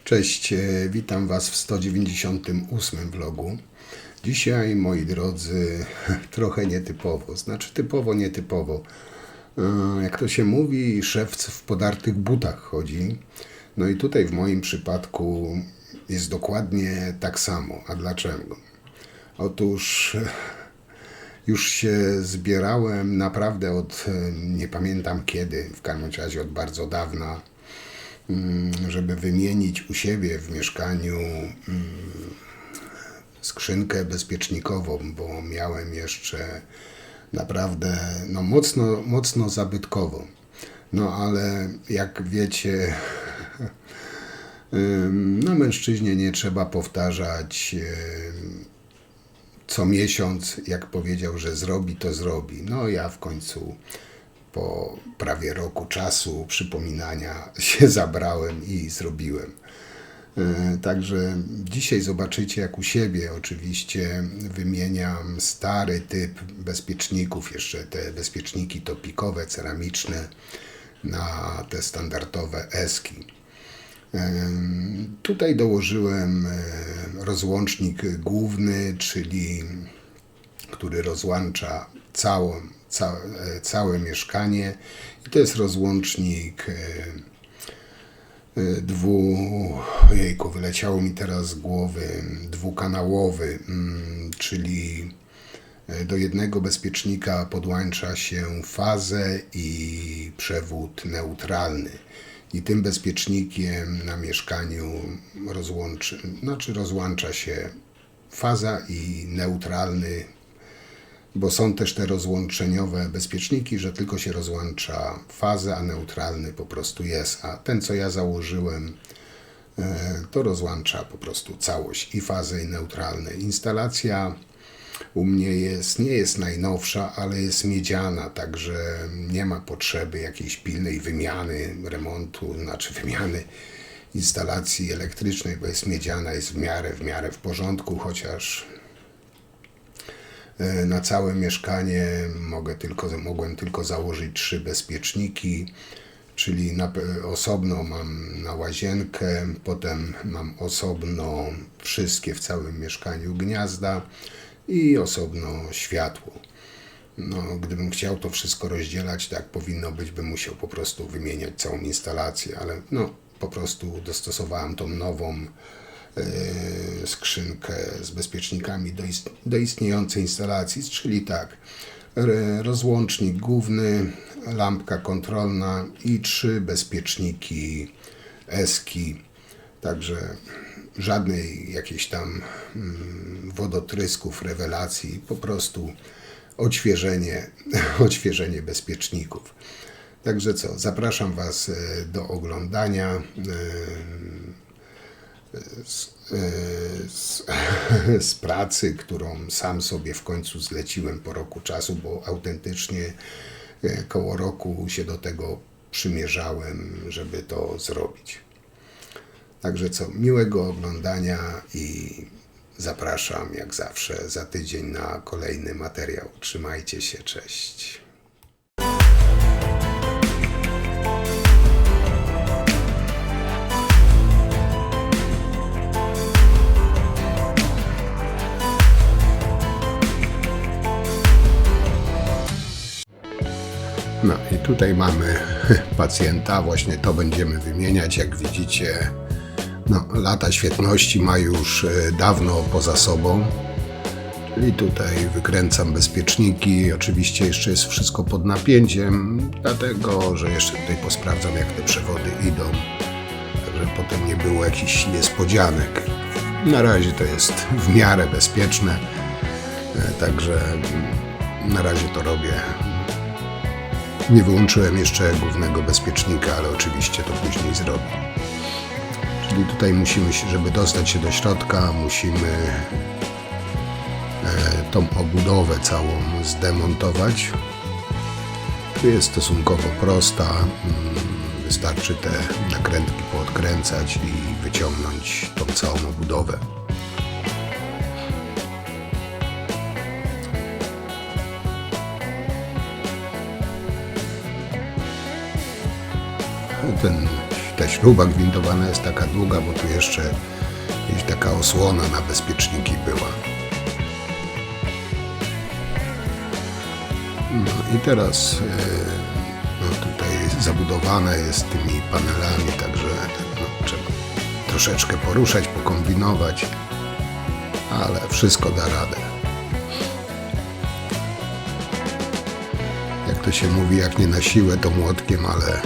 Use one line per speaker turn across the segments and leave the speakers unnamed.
Cześć, witam Was w 198 vlogu. Dzisiaj, moi drodzy, trochę nietypowo, typowo, nietypowo. Jak to się mówi, szewc w podartych butach chodzi. No i tutaj w moim przypadku jest dokładnie tak samo. A dlaczego? Otóż już się zbierałem naprawdę od, nie pamiętam kiedy, w każdym razie od bardzo dawna, żeby wymienić u siebie w mieszkaniu skrzynkę bezpiecznikową, bo miałem jeszcze naprawdę mocno zabytkową. No ale jak wiecie, mężczyźnie nie trzeba powtarzać co miesiąc, jak powiedział, że zrobi, to zrobi. No ja w końcu po prawie roku czasu przypominania się zabrałem i zrobiłem. Także dzisiaj zobaczycie, jak u siebie oczywiście wymieniam stary typ bezpieczników, jeszcze te bezpieczniki topikowe, ceramiczne, na te standardowe eski. Tutaj dołożyłem rozłącznik główny, czyli który rozłącza całe mieszkanie. I to jest rozłącznik wyleciało mi teraz z głowy, dwukanałowy, czyli do jednego bezpiecznika podłącza się fazę i przewód neutralny. I tym bezpiecznikiem na mieszkaniu rozłącza się faza i neutralny, bo są też te rozłączeniowe bezpieczniki, że tylko się rozłącza fazę, a neutralny po prostu jest. A ten, co ja założyłem, to rozłącza po prostu całość, i fazę, i neutralny. Instalacja u mnie nie jest najnowsza, ale jest miedziana, także nie ma potrzeby jakiejś pilnej wymiany, remontu, wymiany instalacji elektrycznej, bo jest miedziana, jest w miarę w porządku, chociaż na całe mieszkanie mogłem tylko założyć 3 bezpieczniki, czyli osobno mam na łazienkę, potem mam osobno wszystkie w całym mieszkaniu gniazda i osobno światło. Gdybym chciał to wszystko rozdzielać, tak powinno być, bym musiał po prostu wymieniać całą instalację, ale po prostu dostosowałem tą nową skrzynkę z bezpiecznikami do istniejącej instalacji, czyli tak, rozłącznik główny, lampka kontrolna i 3 bezpieczniki eski, także żadnej jakiejś tam wodotrysków, rewelacji, po prostu odświeżenie bezpieczników. Także co, zapraszam Was do oglądania z pracy, którą sam sobie w końcu zleciłem po roku czasu, bo autentycznie koło roku się do tego przymierzałem, żeby to zrobić. Także co, miłego oglądania i zapraszam jak zawsze za tydzień na kolejny materiał. Trzymajcie się, cześć. No i tutaj mamy pacjenta, właśnie to będziemy wymieniać. Jak widzicie, lata świetności ma już dawno poza sobą. Czyli tutaj wykręcam bezpieczniki, oczywiście jeszcze jest wszystko pod napięciem, dlatego że jeszcze tutaj posprawdzam, jak te przewody idą, żeby potem nie było jakichś niespodzianek. Na razie to jest w miarę bezpieczne, także na razie to robię. Nie wyłączyłem jeszcze głównego bezpiecznika, ale oczywiście to później zrobię. Czyli tutaj żeby dostać się do środka, musimy tą obudowę całą zdemontować. Tu jest stosunkowo prosta, wystarczy te nakrętki poodkręcać i wyciągnąć tą całą obudowę. Te ta śruba gwintowana jest taka długa, bo tu jeszcze gdzieś taka osłona na bezpieczniki była. No i teraz no tutaj zabudowane jest tymi panelami, także no, trzeba troszeczkę poruszać, pokombinować, ale wszystko da radę. Jak to się mówi, jak nie na siłę, to młotkiem, ale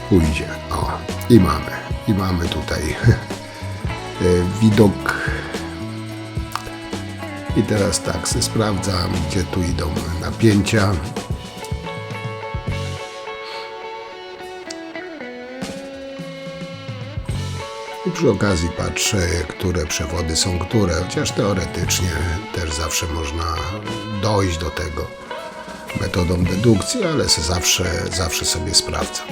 pójdzie. O, i mamy tutaj widok. I teraz tak, sprawdzam, gdzie tu idą napięcia. I przy okazji patrzę, które przewody są które, chociaż teoretycznie też zawsze można dojść do tego metodą dedukcji, ale zawsze sobie sprawdzam.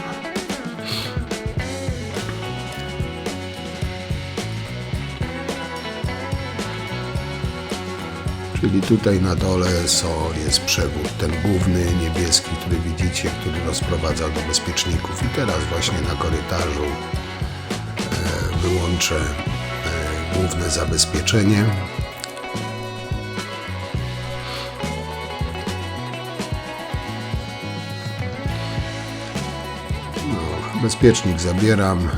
Czyli tutaj na dole jest przewód, ten główny niebieski, który widzicie, który rozprowadza do bezpieczników. I teraz właśnie na korytarzu wyłączę główne zabezpieczenie. No, bezpiecznik zabieram.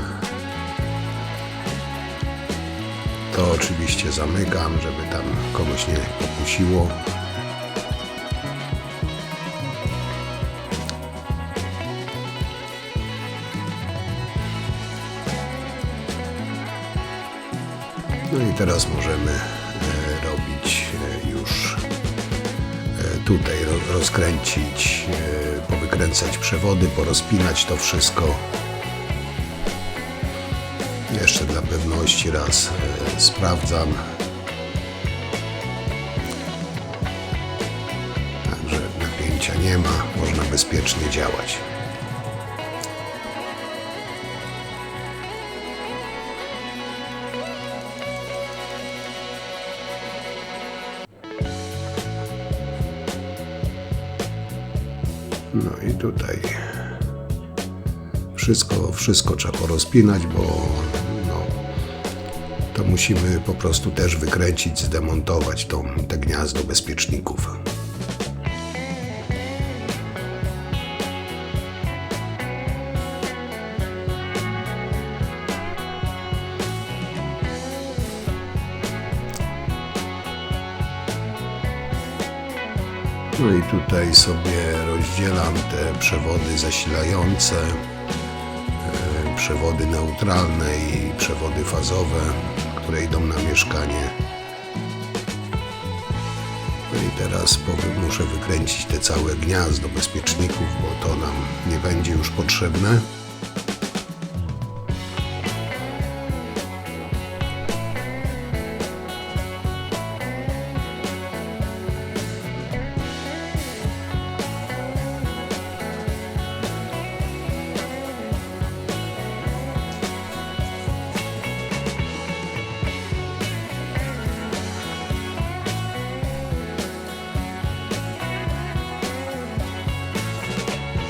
To oczywiście zamykam, żeby tam kogoś nie pokusiło. No i teraz możemy robić już tutaj, rozkręcić, powykręcać przewody, porozpinać to wszystko. Jeszcze dla pewności raz sprawdzam. Także napięcia nie ma, można bezpiecznie działać. No i tutaj wszystko trzeba porozpinać, bo no, to musimy po prostu też wykręcić, zdemontować te gniazdo bezpieczników. No i tutaj sobie rozdzielam te przewody zasilające, przewody neutralne i przewody fazowe, które idą na mieszkanie. No i teraz muszę wykręcić te całe gniazdo bezpieczników, bo to nam nie będzie już potrzebne.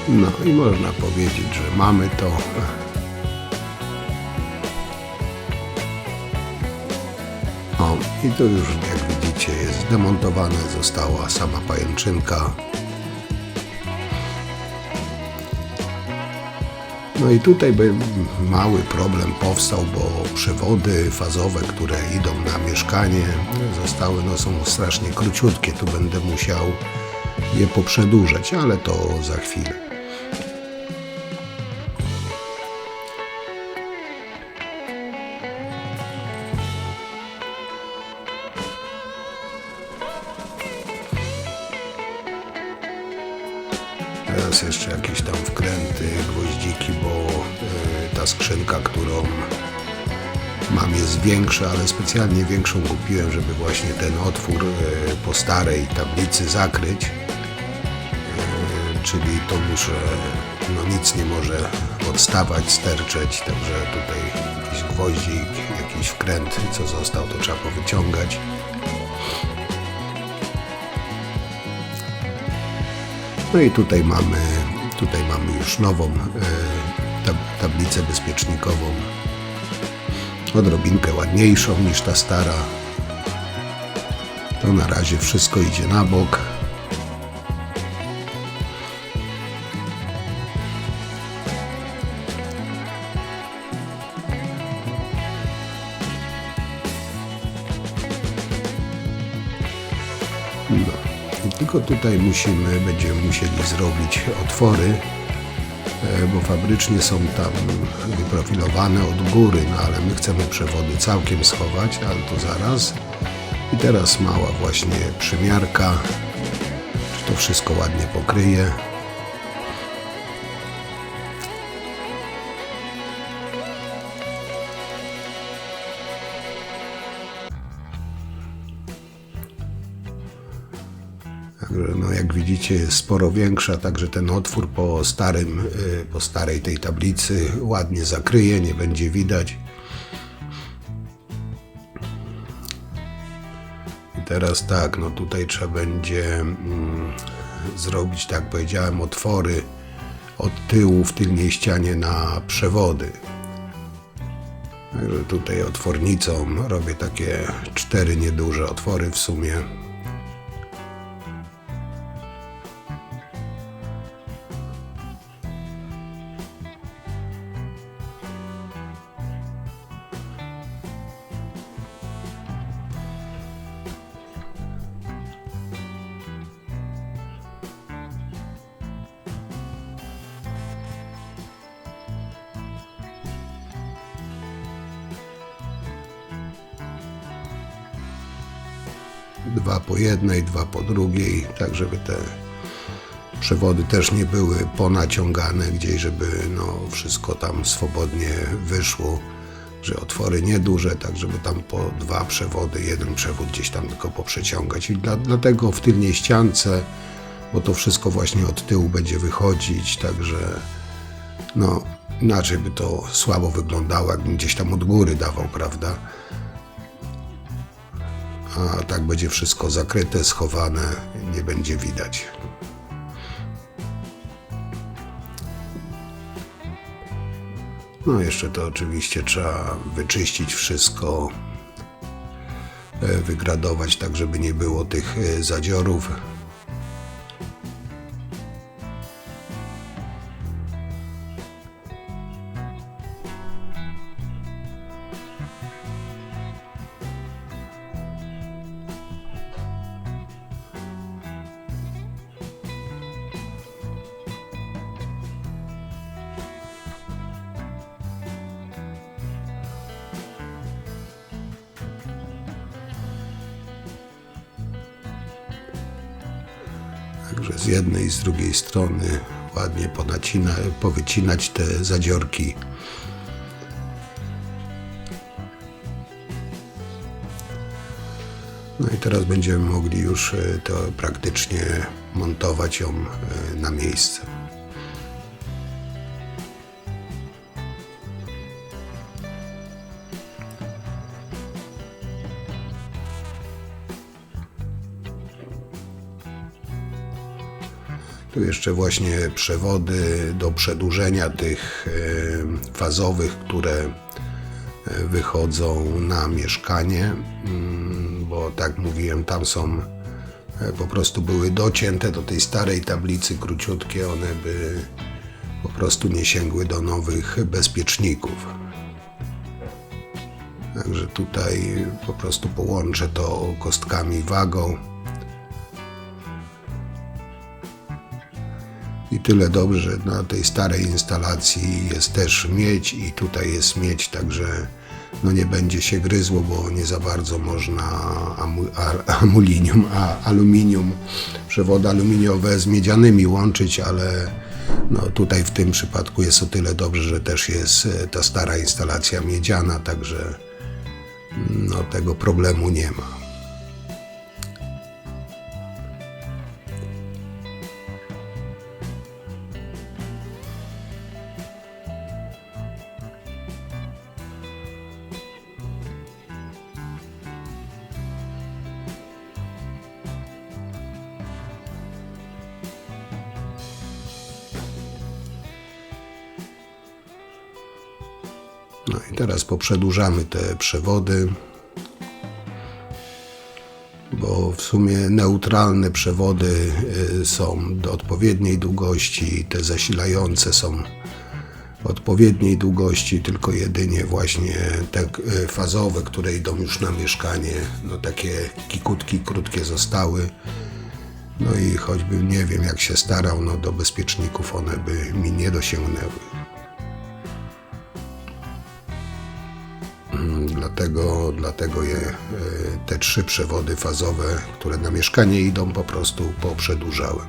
No i można powiedzieć, że mamy to. O, i to już, jak widzicie, jest zdemontowane, została sama pajęczynka. No i tutaj mały problem powstał, bo przewody fazowe, które idą na mieszkanie, zostały, no są strasznie króciutkie. Tu będę musiał je poprzedłużać, ale to za chwilę. Teraz jeszcze jakieś tam wkręty, gwoździki, bo ta skrzynka, którą mam, jest większa, ale specjalnie większą kupiłem, żeby właśnie ten otwór po starej tablicy zakryć. Czyli to muszę, no nic nie może odstawać, sterczeć, także tutaj jakiś gwoździk, jakiś wkręt, co został, to trzeba powyciągać. No i tutaj mamy już nową tablicę bezpiecznikową. Odrobinkę ładniejszą niż ta stara. To na razie wszystko idzie na bok. No. I tylko tutaj będziemy musieli zrobić otwory, bo fabrycznie są tam wyprofilowane od góry, no ale my chcemy przewody całkiem schować, ale to zaraz. I teraz mała właśnie przymiarka, czy to wszystko ładnie pokryje. No jak widzicie jest sporo większa, także ten otwór po starej tej tablicy ładnie zakryje, nie będzie widać. I teraz tak, no tutaj trzeba będzie zrobić, tak jak powiedziałem, otwory od tyłu w tylnej ścianie na przewody. Także tutaj otwornicą robię takie 4 nieduże otwory w sumie. Dwa po jednej, dwa po drugiej, tak żeby te przewody też nie były ponaciągane gdzieś, żeby no wszystko tam swobodnie wyszło, że otwory nieduże, tak żeby tam po 2 przewody, 1 przewód gdzieś tam tylko poprzeciągać. I dlatego w tylnej ściance, bo to wszystko właśnie od tyłu będzie wychodzić, także no inaczej by to słabo wyglądało, jakbym gdzieś tam od góry dawał, prawda? A tak będzie wszystko zakryte, schowane, nie będzie widać. No jeszcze to oczywiście trzeba wyczyścić wszystko, wygradować tak, żeby nie było tych zadziorów. Także z jednej i z drugiej strony ładnie powycinać te zadziorki. No i teraz będziemy mogli już to praktycznie montować ją na miejsce. Tu jeszcze właśnie przewody do przedłużenia tych fazowych, które wychodzą na mieszkanie, bo tak mówiłem, tam są po prostu były docięte do tej starej tablicy, króciutkie, one by po prostu nie sięgły do nowych bezpieczników. Także tutaj po prostu połączę to kostkami wagą. I tyle dobrze, że na tej starej instalacji jest też miedź i tutaj jest miedź, także no nie będzie się gryzło, bo nie za bardzo można aluminium, przewody aluminiowe z miedzianymi łączyć, ale no tutaj w tym przypadku jest o tyle dobrze, że też jest ta stara instalacja miedziana, także no tego problemu nie ma. No i teraz poprzedłużamy te przewody, bo w sumie neutralne przewody są do odpowiedniej długości, te zasilające są odpowiedniej długości, tylko jedynie właśnie te fazowe, które idą już na mieszkanie, no takie kikutki krótkie zostały. No i choćbym nie wiem jak się starał, no do bezpieczników one by mi nie dosięgnęły. Dlatego te 3 przewody fazowe, które na mieszkanie idą, po prostu poprzedłużałem.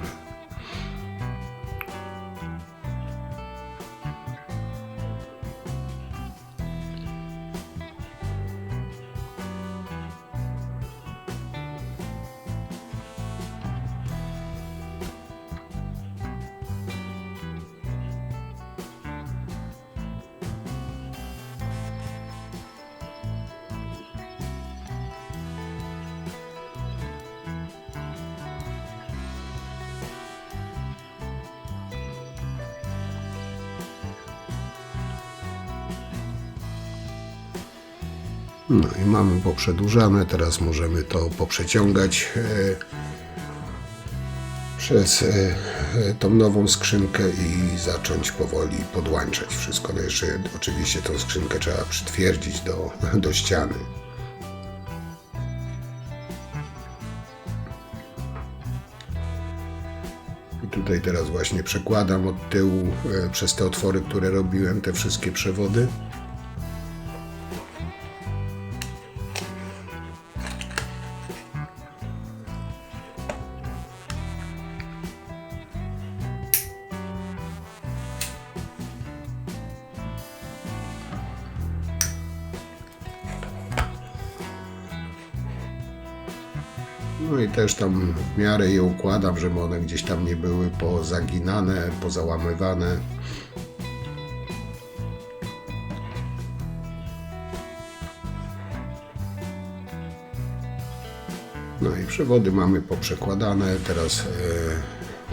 No i mamy poprzedłużane, teraz możemy to poprzeciągać przez tą nową skrzynkę i zacząć powoli podłączać wszystko. No jeszcze oczywiście tą skrzynkę trzeba przytwierdzić do ściany. I tutaj teraz właśnie przekładam od tyłu przez te otwory, które robiłem, te wszystkie przewody. No i też tam w miarę je układam, żeby one gdzieś tam nie były pozaginane, pozałamywane. No i przewody mamy poprzekładane. Teraz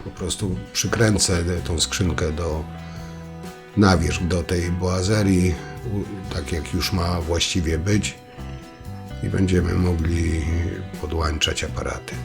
po prostu przykręcę tą skrzynkę na wierzch do tej boazerii, tak jak już ma właściwie być. I będziemy mogli podłączać aparaty.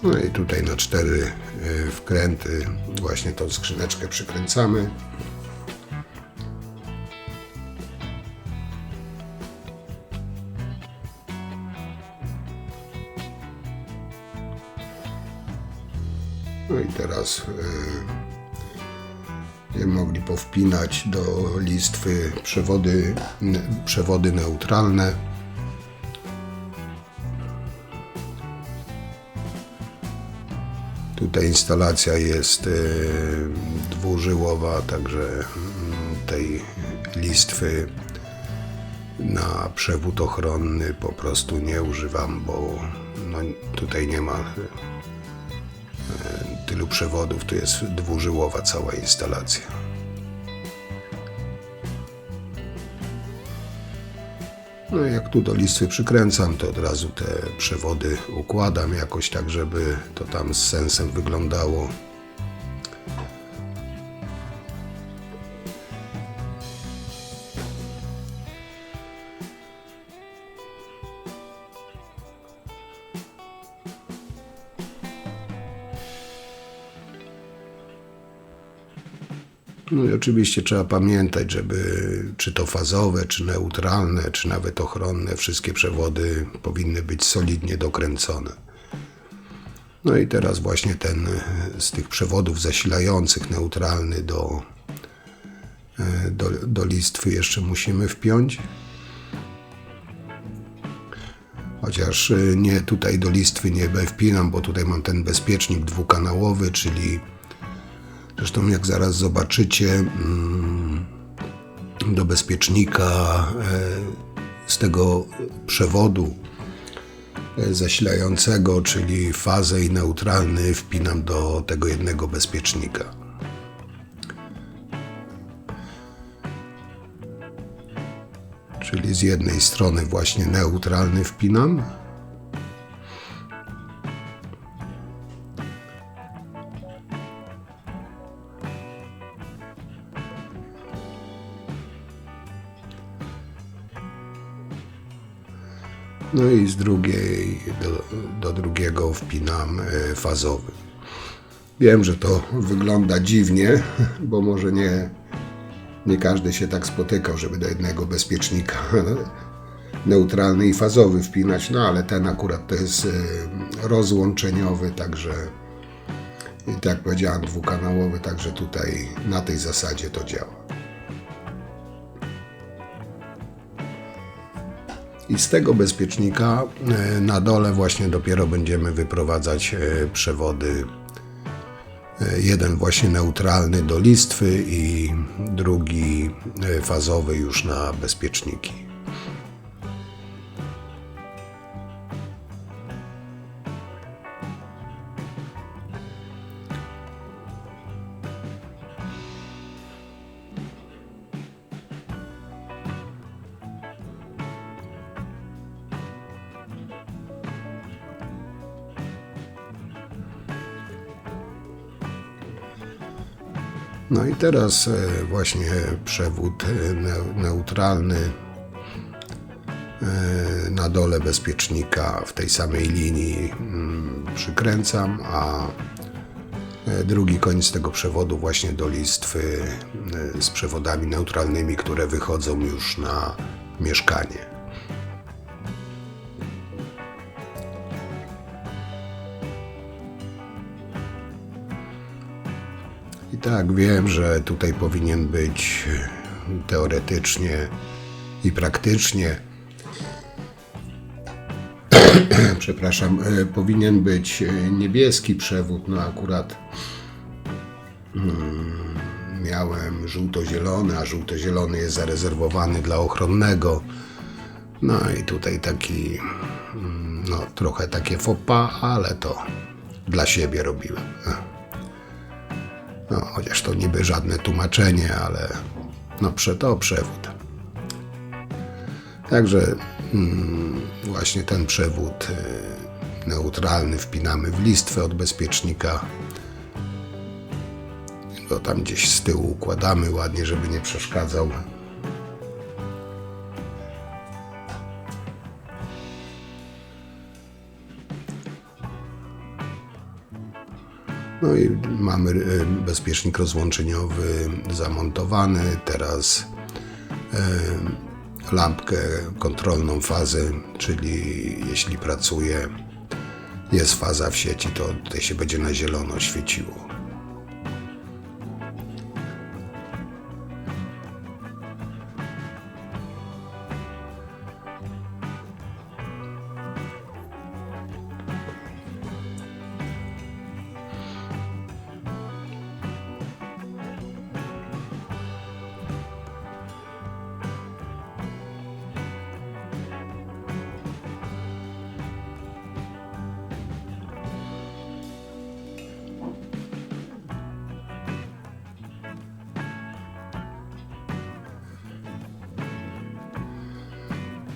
No i tutaj na 4 wkręty właśnie tą skrzyneczkę przykręcamy. No i teraz będziemy mogli powpinać do listwy przewody neutralne. Tutaj instalacja jest dwużyłowa, także tej listwy na przewód ochronny po prostu nie używam, bo no, tutaj nie ma tylu przewodów, tu jest dwużyłowa cała instalacja. No i jak tu do listwy przykręcam, to od razu te przewody układam jakoś tak, żeby to tam z sensem wyglądało. No i oczywiście trzeba pamiętać, żeby czy to fazowe, czy neutralne, czy nawet ochronne, wszystkie przewody powinny być solidnie dokręcone. No i teraz właśnie ten z tych przewodów zasilających neutralny do listwy jeszcze musimy wpiąć. Chociaż nie tutaj do listwy nie wpinam, bo tutaj mam ten bezpiecznik dwukanałowy, czyli zresztą jak zaraz zobaczycie, do bezpiecznika z tego przewodu zasilającego, czyli fazę i neutralny, wpinam do tego jednego bezpiecznika. Czyli z jednej strony właśnie neutralny wpinam, no i z drugiej do drugiego wpinam fazowy. Wiem, że to wygląda dziwnie, bo może nie każdy się tak spotykał, żeby do jednego bezpiecznika neutralny i fazowy wpinać, no ale ten akurat to jest rozłączeniowy, także tak jak powiedziałem, dwukanałowy, także tutaj na tej zasadzie to działa. I z tego bezpiecznika na dole właśnie dopiero będziemy wyprowadzać przewody. Jeden właśnie neutralny do listwy i drugi fazowy już na bezpieczniki. No i teraz właśnie przewód neutralny na dole bezpiecznika w tej samej linii przykręcam, a drugi koniec tego przewodu właśnie do listwy z przewodami neutralnymi, które wychodzą już na mieszkanie. I tak, wiem, że tutaj powinien być teoretycznie i praktycznie, przepraszam, powinien być niebieski przewód, no akurat miałem żółto-zielony, a żółto-zielony jest zarezerwowany dla ochronnego. No i tutaj taki, no trochę takie faux pas, ale to dla siebie robiłem. No, chociaż to niby żadne tłumaczenie, ale no to przewód. Także właśnie ten przewód neutralny wpinamy w listwę od bezpiecznika. Go tam gdzieś z tyłu układamy ładnie, żeby nie przeszkadzał. No i mamy bezpiecznik rozłączeniowy zamontowany. Teraz lampkę kontrolną fazy, czyli jeśli pracuje, jest faza w sieci, to tutaj się będzie na zielono świeciło.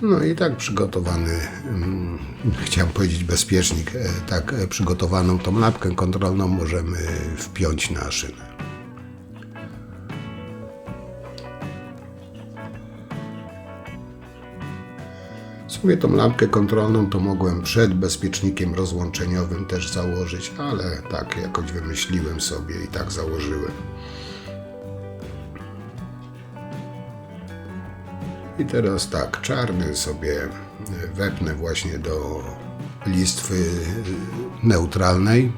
No i tak przygotowany, chciałem powiedzieć bezpiecznik, tak przygotowaną tą lampkę kontrolną możemy wpiąć na szynę. W sumie tą lampkę kontrolną to mogłem przed bezpiecznikiem rozłączeniowym też założyć, ale tak jakoś wymyśliłem sobie i tak założyłem. I teraz tak, czarny sobie wepnę właśnie do listwy neutralnej.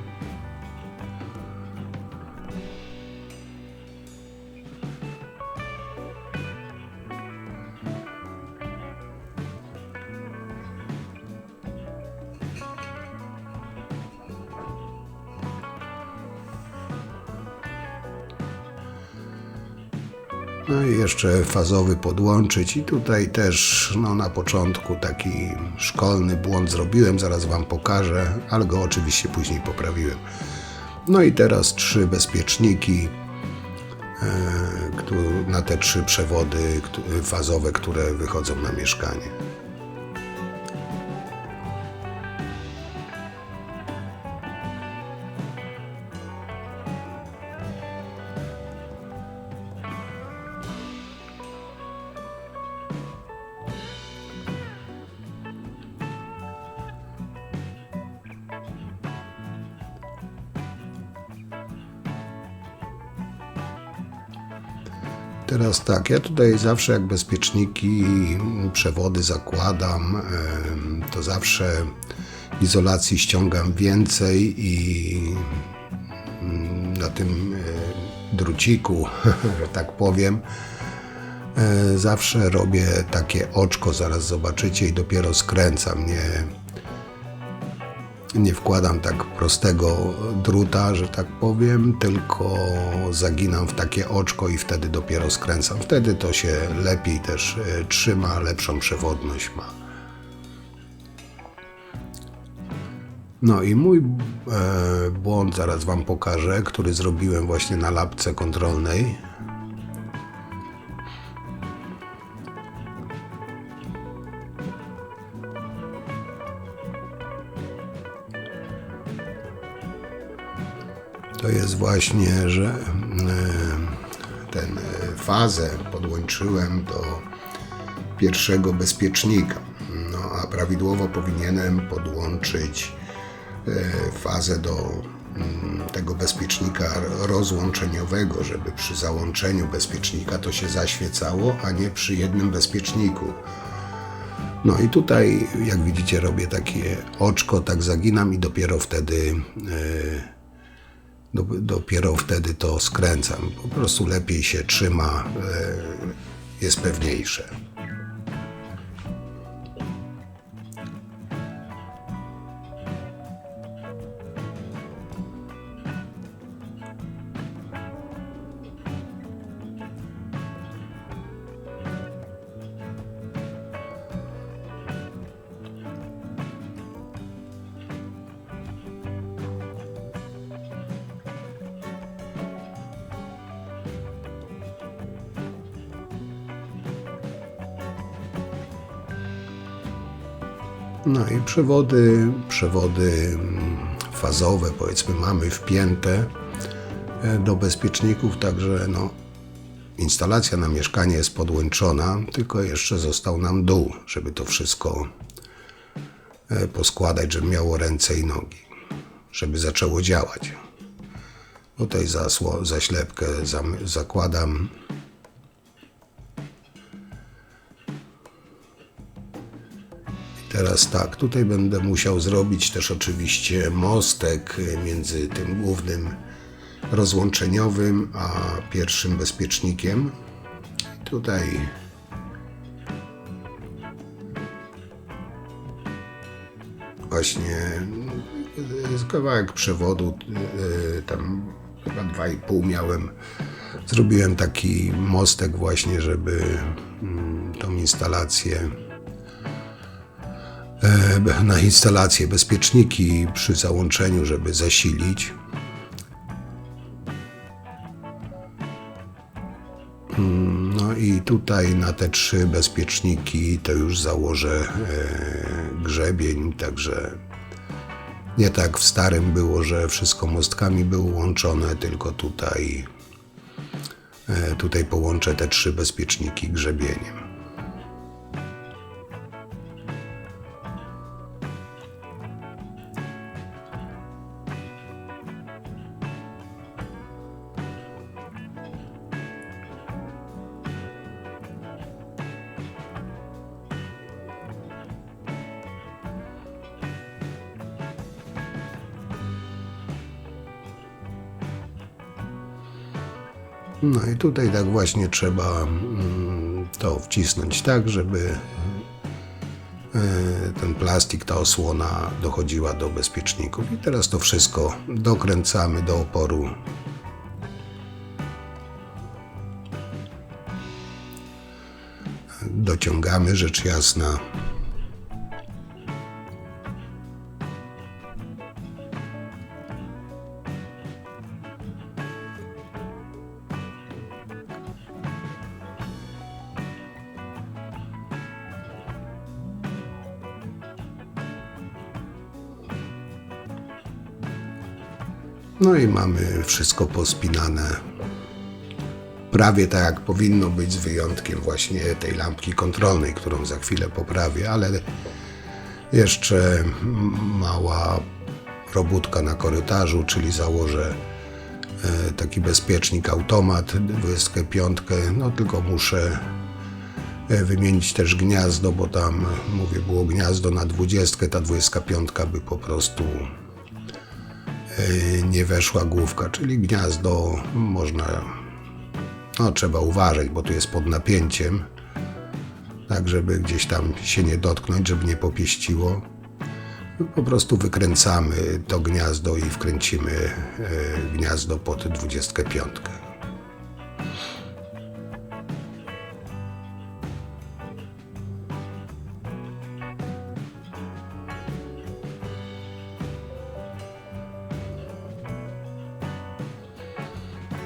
No i jeszcze fazowy podłączyć i tutaj też na początku taki szkolny błąd zrobiłem, zaraz Wam pokażę, ale go oczywiście później poprawiłem. No i teraz 3 bezpieczniki na te 3 przewody fazowe, które wychodzą na mieszkanie. Teraz tak, ja tutaj zawsze jak bezpieczniki, przewody zakładam, to zawsze izolacji ściągam więcej i na tym druciku, że tak powiem, zawsze robię takie oczko, zaraz zobaczycie, i dopiero skręcam. Nie wkładam tak prostego druta, że tak powiem, tylko zaginam w takie oczko i wtedy dopiero skręcam. Wtedy to się lepiej też trzyma, lepszą przewodność ma. No i mój błąd zaraz Wam pokażę, który zrobiłem właśnie na lapce kontrolnej. To jest właśnie, że ten fazę podłączyłem do pierwszego bezpiecznika, no a prawidłowo powinienem podłączyć fazę do tego bezpiecznika rozłączeniowego, żeby przy załączeniu bezpiecznika to się zaświecało, a nie przy jednym bezpieczniku. No i tutaj, jak widzicie, robię takie oczko, tak zaginam i dopiero wtedy to skręcam. Po prostu lepiej się trzyma, jest pewniejsze. No i przewody fazowe, powiedzmy, mamy wpięte do bezpieczników, także instalacja na mieszkanie jest podłączona, tylko jeszcze został nam dół, żeby to wszystko poskładać, żeby miało ręce i nogi, żeby zaczęło działać. Tutaj zaślepkę zakładam. Teraz tak, tutaj będę musiał zrobić też oczywiście mostek między tym głównym rozłączeniowym a pierwszym bezpiecznikiem. Tutaj właśnie jest kawałek przewodu, tam chyba 2,5 miałem. Zrobiłem taki mostek właśnie, żeby tą instalację, na instalację bezpieczniki przy załączeniu, żeby zasilić. No i tutaj na te 3 bezpieczniki to już założę grzebień, także nie tak w starym było, że wszystko mostkami było łączone, tylko tutaj połączę te 3 bezpieczniki grzebieniem. No i tutaj tak właśnie trzeba to wcisnąć tak, żeby ten plastik, ta osłona dochodziła do bezpieczników. I teraz to wszystko dokręcamy do oporu. dociągamy, rzecz jasna. No i mamy wszystko pospinane prawie tak jak powinno być, z wyjątkiem właśnie tej lampki kontrolnej, którą za chwilę poprawię, ale jeszcze mała robótka na korytarzu, czyli założę taki bezpiecznik automat 25, no tylko muszę wymienić też gniazdo, bo tam, mówię, było gniazdo na 20, ta 25 by po prostu nie weszła główka, czyli gniazdo można, no trzeba uważać, bo tu jest pod napięciem, tak żeby gdzieś tam się nie dotknąć, żeby nie popieściło. Po prostu wykręcamy to gniazdo i wkręcimy gniazdo pod 25.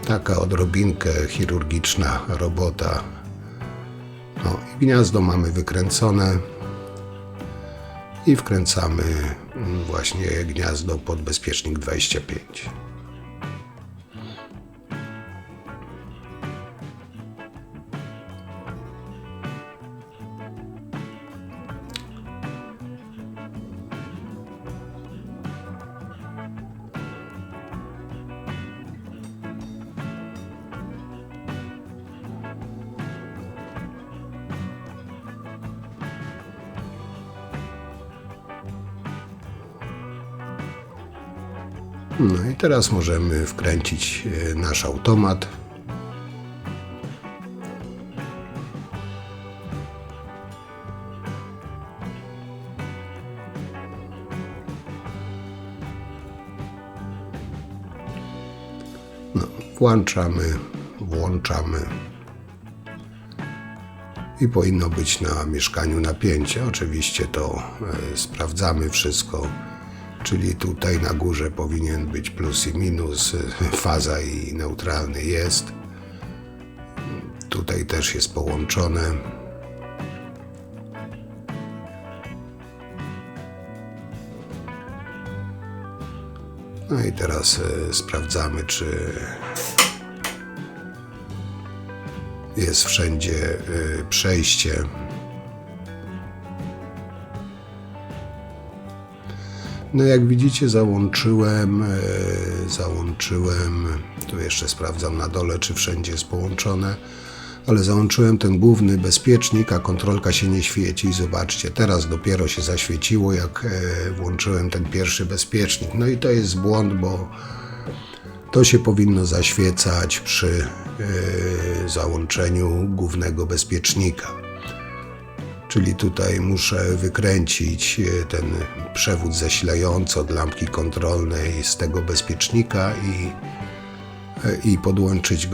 Taka odrobinkę chirurgiczna robota. No i gniazdo mamy wykręcone i wkręcamy właśnie gniazdo pod bezpiecznik 25. No i teraz możemy wkręcić nasz automat. No, włączamy i powinno być na mieszkaniu napięcie. Oczywiście to sprawdzamy wszystko. Czyli tutaj na górze powinien być plus i minus, faza i neutralny jest. Tutaj też jest połączone. No i teraz sprawdzamy, czy jest wszędzie przejście. No jak widzicie, załączyłem, tu jeszcze sprawdzam na dole, czy wszędzie jest połączone, ale załączyłem ten główny bezpiecznik, a kontrolka się nie świeci. Zobaczcie, teraz dopiero się zaświeciło, jak włączyłem ten pierwszy bezpiecznik. No i to jest błąd, bo to się powinno zaświecać przy załączeniu głównego bezpiecznika. Czyli tutaj muszę wykręcić ten przewód zasilający od lampki kontrolnej z tego bezpiecznika i podłączyć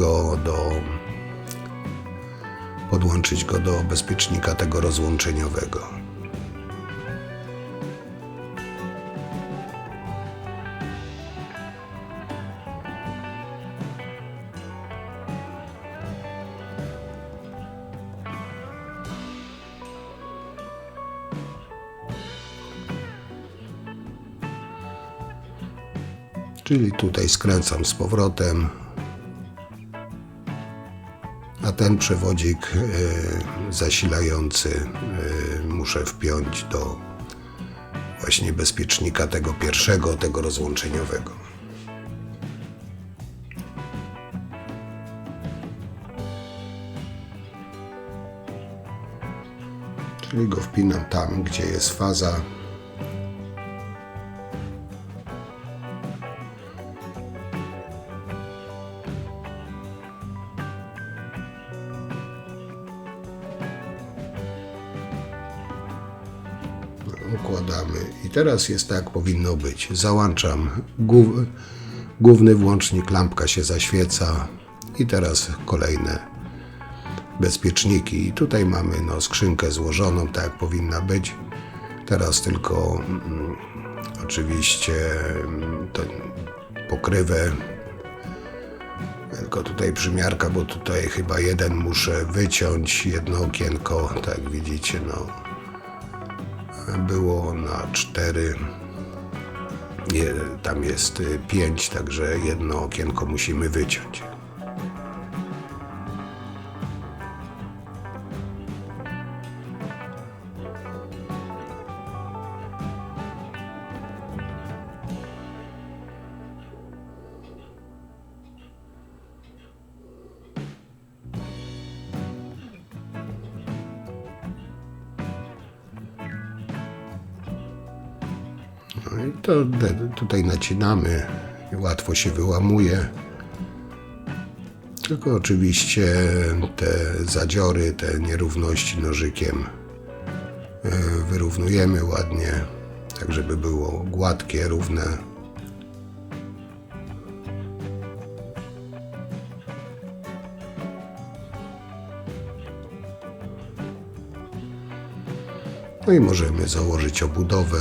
go do bezpiecznika tego rozłączeniowego. Czyli tutaj skręcam z powrotem, a ten przewodzik zasilający muszę wpiąć do właśnie bezpiecznika tego pierwszego, tego rozłączeniowego. Czyli go wpinam tam, gdzie jest faza. Układamy i teraz jest tak, jak powinno być. Załączam główny włącznik, lampka się zaświeca i teraz kolejne bezpieczniki. I tutaj mamy no, skrzynkę złożoną, tak jak powinna być. Teraz tylko oczywiście to pokrywę, tylko tutaj przymiarka, bo tutaj chyba jeden muszę wyciąć, jedno okienko, tak jak widzicie, no było na 4, tam jest 5, także jedno okienko musimy wyciąć. No i to tutaj nacinamy, łatwo się wyłamuje. Tylko oczywiście te zadziory, te nierówności nożykiem wyrównujemy ładnie, tak żeby było gładkie, równe. No i możemy założyć obudowę,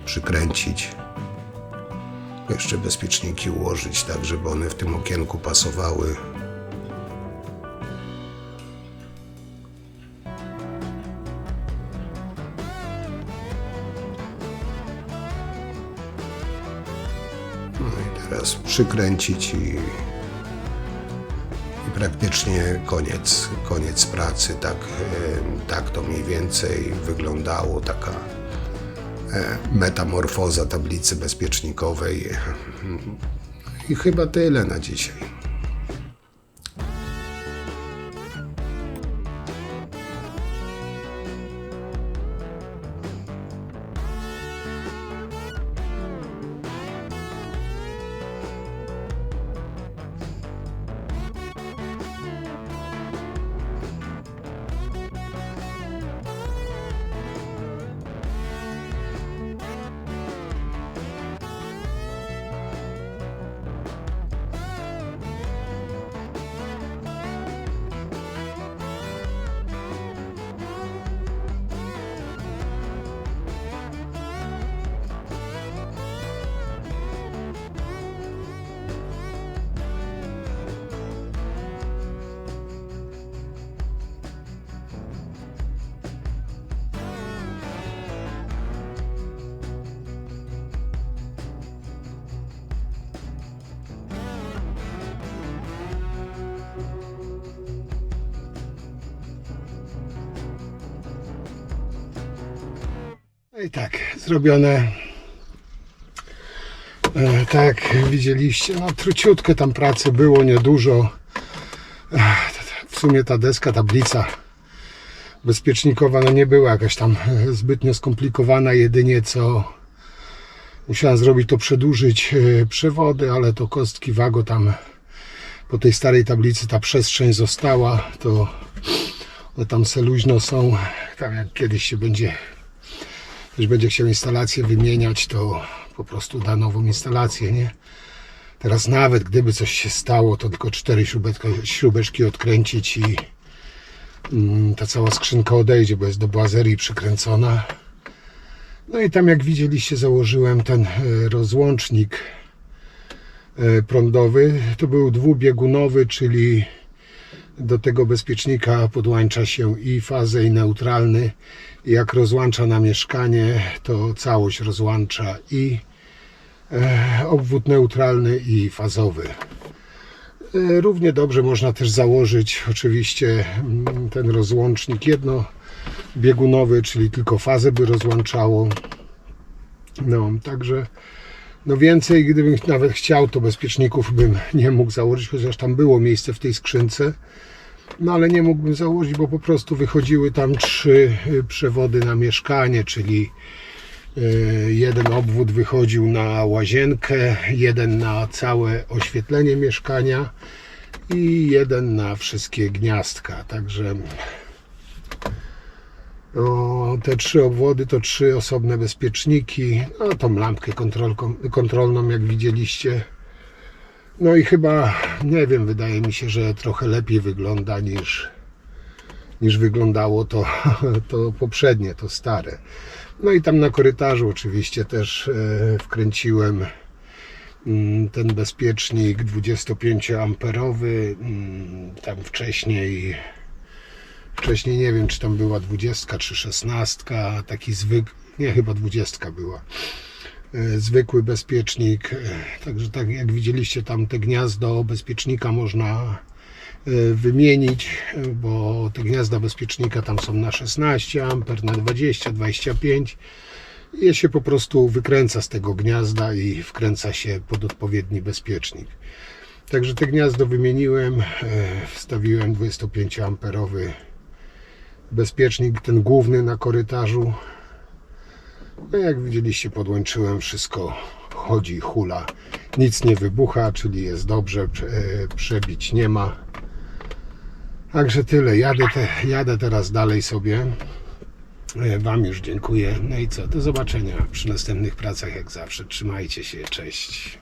przykręcić. Jeszcze bezpieczniki ułożyć tak, żeby one w tym okienku pasowały. No i teraz przykręcić i praktycznie koniec pracy. Tak to mniej więcej wyglądało, taka metamorfoza tablicy bezpiecznikowej. I chyba tyle na dzisiaj. I tak, zrobione. Tak jak widzieliście, no truciutko tam pracy było, niedużo. W sumie ta deska, tablica bezpiecznikowa no nie była jakaś tam zbytnio skomplikowana, jedynie co musiałem zrobić to przedłużyć przewody, ale to kostki wago tam po tej starej tablicy ta przestrzeń została, to one tam se luźno są, tam jak kiedyś się ktoś będzie chciał instalację wymieniać, to po prostu da nową instalację, nie? Teraz nawet gdyby coś się stało, to tylko 4 śrubeczki odkręcić i ta cała skrzynka odejdzie, bo jest do błazerii przykręcona. No i tam jak widzieliście założyłem ten rozłącznik prądowy. To był dwubiegunowy, czyli do tego bezpiecznika podłącza się i fazę, i neutralny. I jak rozłącza na mieszkanie, to całość rozłącza i obwód neutralny i fazowy. Równie dobrze można też założyć oczywiście ten rozłącznik jednobiegunowy, czyli tylko fazę by rozłączało. No, także no więcej, gdybym nawet chciał, to bezpieczników bym nie mógł założyć, chociaż tam było miejsce w tej skrzynce. No ale nie mógłbym założyć, bo po prostu wychodziły tam 3 przewody na mieszkanie, czyli jeden obwód wychodził na łazienkę, jeden na całe oświetlenie mieszkania i jeden na wszystkie gniazdka. Także no, te 3 obwody to 3 osobne bezpieczniki. No, tą lampkę kontrolną jak widzieliście. No i chyba, nie wiem, wydaje mi się, że trochę lepiej wygląda niż niż wyglądało to poprzednie, to stare. No i tam na korytarzu oczywiście też wkręciłem ten bezpiecznik 25 amperowy. Tam wcześniej nie wiem, czy tam była 20 czy 16, taki zwykły, nie, chyba 20 była. Zwykły bezpiecznik, także tak jak widzieliście, tam te gniazdo bezpiecznika można wymienić, bo te gniazda bezpiecznika tam są na 16 A, na 20, 25. Je się po prostu wykręca z tego gniazda i wkręca się pod odpowiedni bezpiecznik. Także te gniazdo wymieniłem, wstawiłem 25 amperowy bezpiecznik, ten główny na korytarzu. No jak widzieliście, podłączyłem, wszystko chodzi, hula, nic nie wybucha, czyli jest dobrze, przebić nie ma. Także tyle, jadę teraz dalej sobie. Wam już dziękuję. No i co, do zobaczenia przy następnych pracach jak zawsze. Trzymajcie się, cześć.